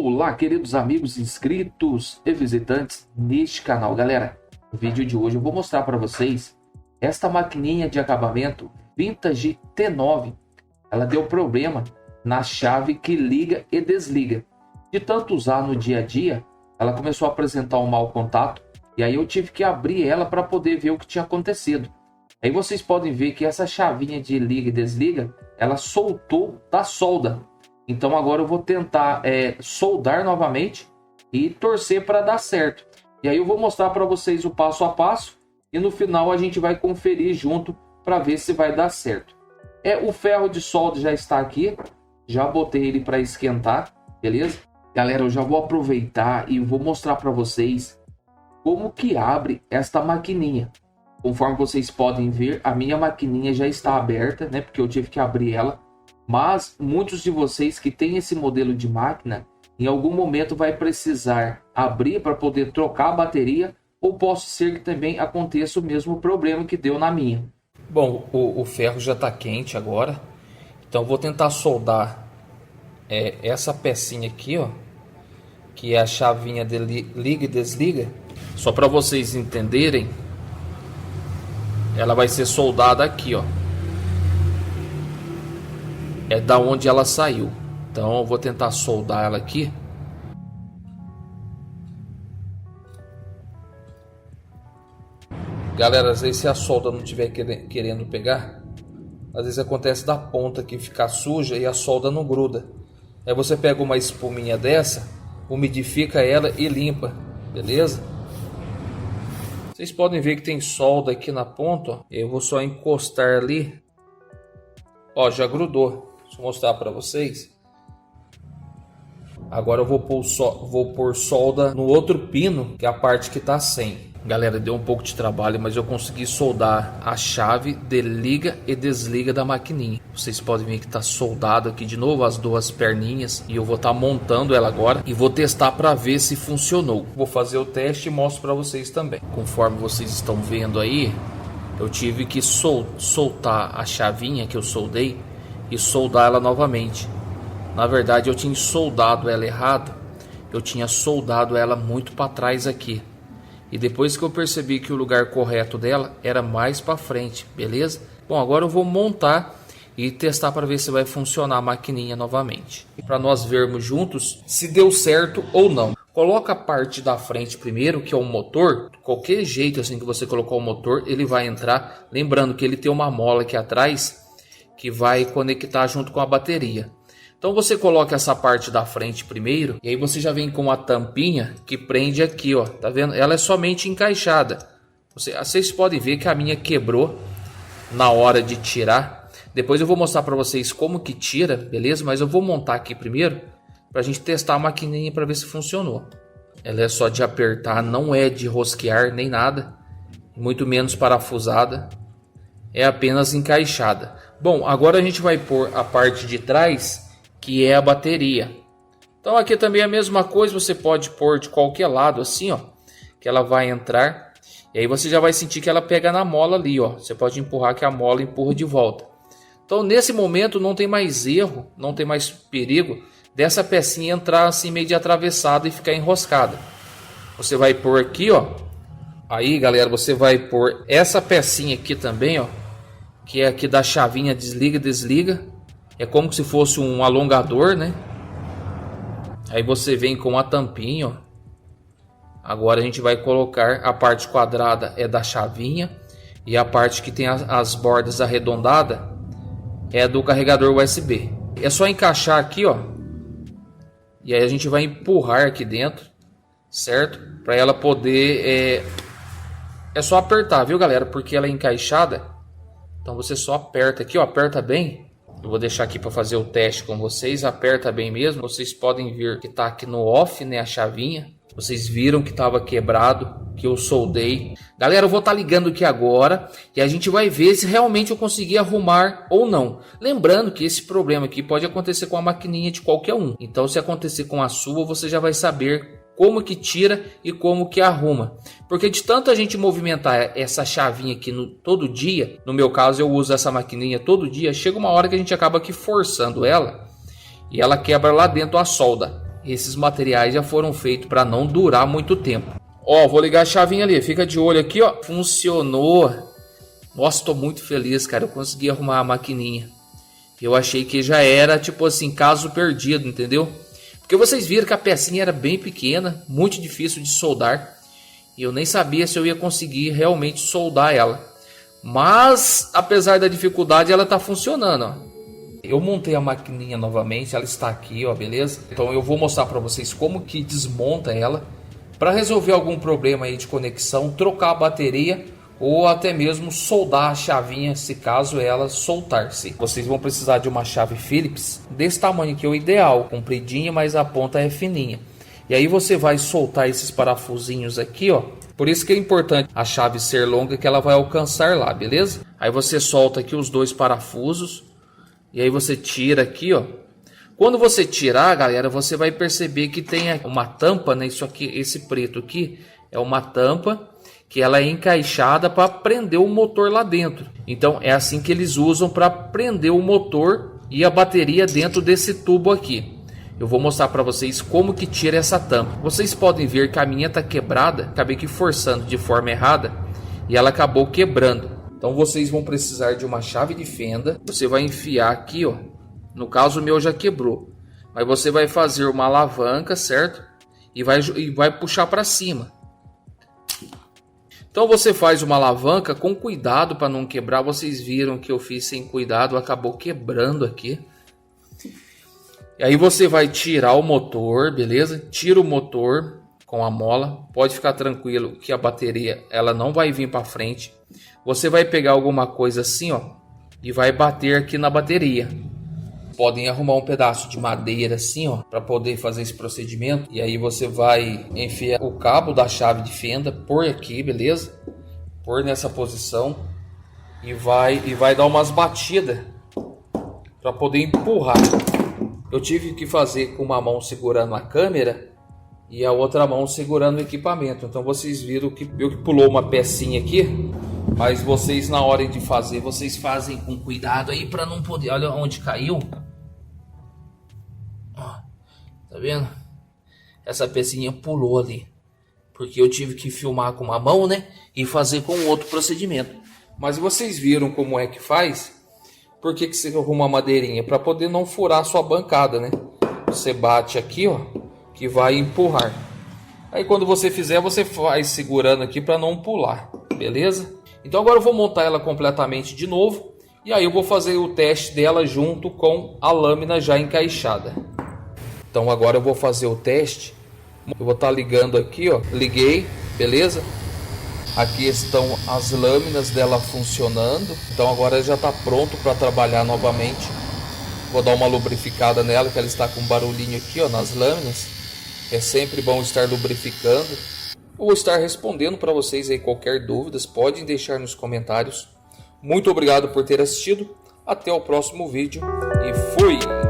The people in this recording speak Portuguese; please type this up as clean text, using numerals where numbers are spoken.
Olá, queridos amigos inscritos e visitantes neste canal. Galera, no vídeo de hoje eu vou mostrar para vocês esta maquininha de acabamento Vintage T9. Ela deu problema na chave que liga e desliga. De tanto usar no dia a dia, ela começou a apresentar um mau contato e aí eu tive que abrir ela para poder ver o que tinha acontecido. Aí vocês podem ver que essa chavinha de liga e desliga, ela soltou da solda. Então agora eu vou tentar soldar novamente e torcer para dar certo. E aí eu vou mostrar para vocês o passo a passo e no final a gente vai conferir junto para ver se vai dar certo. O ferro de solda já está aqui, já botei ele para esquentar, beleza? Galera, eu já vou aproveitar e vou mostrar para vocês como que abre esta maquininha. Conforme vocês podem ver, a minha maquininha já está aberta, né? Porque eu tive que abrir ela. Mas muitos de vocês que têm esse modelo de máquina, em algum momento vai precisar abrir para poder trocar a bateria, ou pode ser que também aconteça o mesmo problema que deu na minha. Bom, o ferro já está quente agora, então vou tentar soldar essa pecinha aqui, ó, que é a chavinha de liga e desliga. Só para vocês entenderem, ela vai ser soldada aqui, ó. É da onde ela saiu. Então eu vou tentar soldar ela aqui. Galera, às vezes se a solda não estiver querendo pegar, às vezes acontece da ponta aqui ficar suja e a solda não gruda. Aí você pega uma espuminha dessa, umidifica ela e limpa, beleza? Vocês podem ver que tem solda aqui na ponta, ó. Eu vou só encostar ali. Ó, já grudou. Deixa eu mostrar para vocês. Agora eu vou pôr solda no outro pino, que é a parte que está sem. Galera, deu um pouco de trabalho, mas eu consegui soldar a chave de liga e desliga da maquininha. Vocês podem ver que está soldado aqui de novo as duas perninhas. E eu vou estar montando ela agora e vou testar para ver se funcionou. Vou fazer o teste e mostro para vocês também. Conforme vocês estão vendo aí, eu tive que soltar a chavinha que eu soldei e soldar ela novamente. Na verdade eu tinha soldado ela errado. Eu tinha soldado ela muito para trás aqui. E depois que eu percebi que o lugar correto dela era mais para frente, beleza? Bom, agora eu vou montar e testar para ver se vai funcionar a maquininha novamente. Para nós vermos juntos se deu certo ou não. Coloca a parte da frente primeiro, que é o motor. Qualquer jeito assim que você colocar o motor, ele vai entrar. Lembrando que ele tem uma mola aqui atrás que vai conectar junto com a bateria. Então você coloca essa parte da frente primeiro, e aí você já vem com a tampinha que prende aqui, ó, tá vendo? Ela é somente encaixada. Vocês podem ver que a minha quebrou na hora de tirar. Depois eu vou mostrar para vocês como que tira, beleza? Mas eu vou montar aqui primeiro para a gente testar a maquininha para ver se funcionou. Ela é só de apertar, não é de rosquear nem nada, muito menos parafusada. É apenas encaixada. Bom, agora a gente vai pôr a parte de trás, que é a bateria. Então aqui também é a mesma coisa, você pode pôr de qualquer lado assim, ó, que ela vai entrar. E aí você já vai sentir que ela pega na mola ali, ó. Você pode empurrar que a mola empurra de volta. Então nesse momento não tem mais erro, não tem mais perigo dessa pecinha entrar assim meio de atravessada e ficar enroscada. Você vai pôr aqui, ó. Aí galera, você vai pôr essa pecinha aqui também, ó, que é aqui da chavinha desliga e desliga. É como se fosse um alongador, né? Aí você vem com a tampinha, ó. Agora a gente vai colocar a parte quadrada é da chavinha e a parte que tem as bordas arredondadas é do carregador USB. É só encaixar aqui, ó. E aí a gente vai empurrar aqui dentro, certo? Para ela poder é só apertar, viu, galera? Porque ela é encaixada. Então você só aperta aqui, ó, aperta bem. Eu vou deixar aqui para fazer o teste com vocês. Aperta bem mesmo. Vocês podem ver que tá aqui no off, né, a chavinha. Vocês viram que estava quebrado, que eu soldei. Galera, eu vou estar ligando aqui agora e a gente vai ver se realmente eu consegui arrumar ou não. Lembrando que esse problema aqui pode acontecer com a maquininha de qualquer um. Então se acontecer com a sua, você já vai saber como que tira e como que arruma. Porque de tanto a gente movimentar essa chavinha aqui todo dia, no meu caso eu uso essa maquininha todo dia, chega uma hora que a gente acaba aqui forçando ela e ela quebra lá dentro a solda. esses materiais já foram feitos para não durar muito tempo. Ó, vou ligar a chavinha ali, fica de olho aqui, ó. Funcionou. Nossa, tô muito feliz, cara. Eu consegui arrumar a maquininha. Eu achei que já era, tipo assim, caso perdido, entendeu? Porque vocês viram que a pecinha era bem pequena, muito difícil de soldar. E eu nem sabia se eu ia conseguir realmente soldar ela. Mas, apesar da dificuldade, ela tá funcionando, ó. Eu montei a maquininha novamente, ela está aqui, ó, beleza? Então eu vou mostrar para vocês como que desmonta ela. Para resolver algum problema aí de conexão, trocar a bateria ou até mesmo soldar a chavinha se caso ela soltar-se. Vocês vão precisar de uma chave Phillips desse tamanho que é o ideal, compridinha, mas a ponta é fininha. E aí você vai soltar esses parafusinhos aqui, ó. Por isso que é importante a chave ser longa, que ela vai alcançar lá, beleza? Aí você solta aqui os dois parafusos e aí você tira aqui, ó. Quando você tirar, galera, você vai perceber que tem uma tampa, né? Isso aqui, esse preto aqui é uma tampa que ela é encaixada para prender o motor lá dentro. Então é assim que eles usam para prender o motor e a bateria dentro desse tubo aqui. Eu vou mostrar para vocês como que tira essa tampa. Vocês podem ver que a minha tá quebrada, acabei que forçando de forma errada e ela acabou quebrando. Então vocês vão precisar de uma chave de fenda. Você vai enfiar aqui, ó. No caso o meu já quebrou, mas você vai fazer uma alavanca, certo? E vai puxar para cima. Então você faz uma alavanca com cuidado para não quebrar. Vocês viram que eu fiz sem cuidado, acabou quebrando aqui. E aí você vai tirar o motor, beleza? Tira o motor com a mola. Pode ficar tranquilo que a bateria ela não vai vir para frente. Você vai pegar alguma coisa assim, ó, e vai bater aqui na bateria. Podem arrumar um pedaço de madeira assim, ó, para poder fazer esse procedimento. E aí você vai enfiar o cabo da chave de fenda, pôr aqui, beleza? Pôr nessa posição e vai dar umas batidas para poder empurrar. Eu tive que fazer com uma mão segurando a câmera e a outra mão segurando o equipamento. Então vocês viram que pulou uma pecinha aqui, mas vocês na hora de fazer, vocês fazem com cuidado aí para não poder. Olha onde caiu. Tá vendo? Essa pecinha pulou ali. Porque eu tive que filmar com uma mão, né? E fazer com outro procedimento. Mas vocês viram como é que faz? Por que você arruma a madeirinha? Para poder não furar a sua bancada, né? Você bate aqui, ó, que vai empurrar. Aí quando você fizer, você vai segurando aqui para não pular. Beleza? Então agora eu vou montar ela completamente de novo. E aí eu vou fazer o teste dela junto com a lâmina já encaixada. Então agora eu vou fazer o teste. Eu vou estar ligando aqui, ó. Liguei, beleza? Aqui estão as lâminas dela funcionando. Então agora já está pronto para trabalhar novamente. Vou dar uma lubrificada nela, que ela está com um barulhinho aqui, ó, nas lâminas. É sempre bom estar lubrificando. Eu vou estar respondendo para vocês aí qualquer dúvidas. Podem deixar nos comentários. Muito obrigado por ter assistido. Até o próximo vídeo e fui!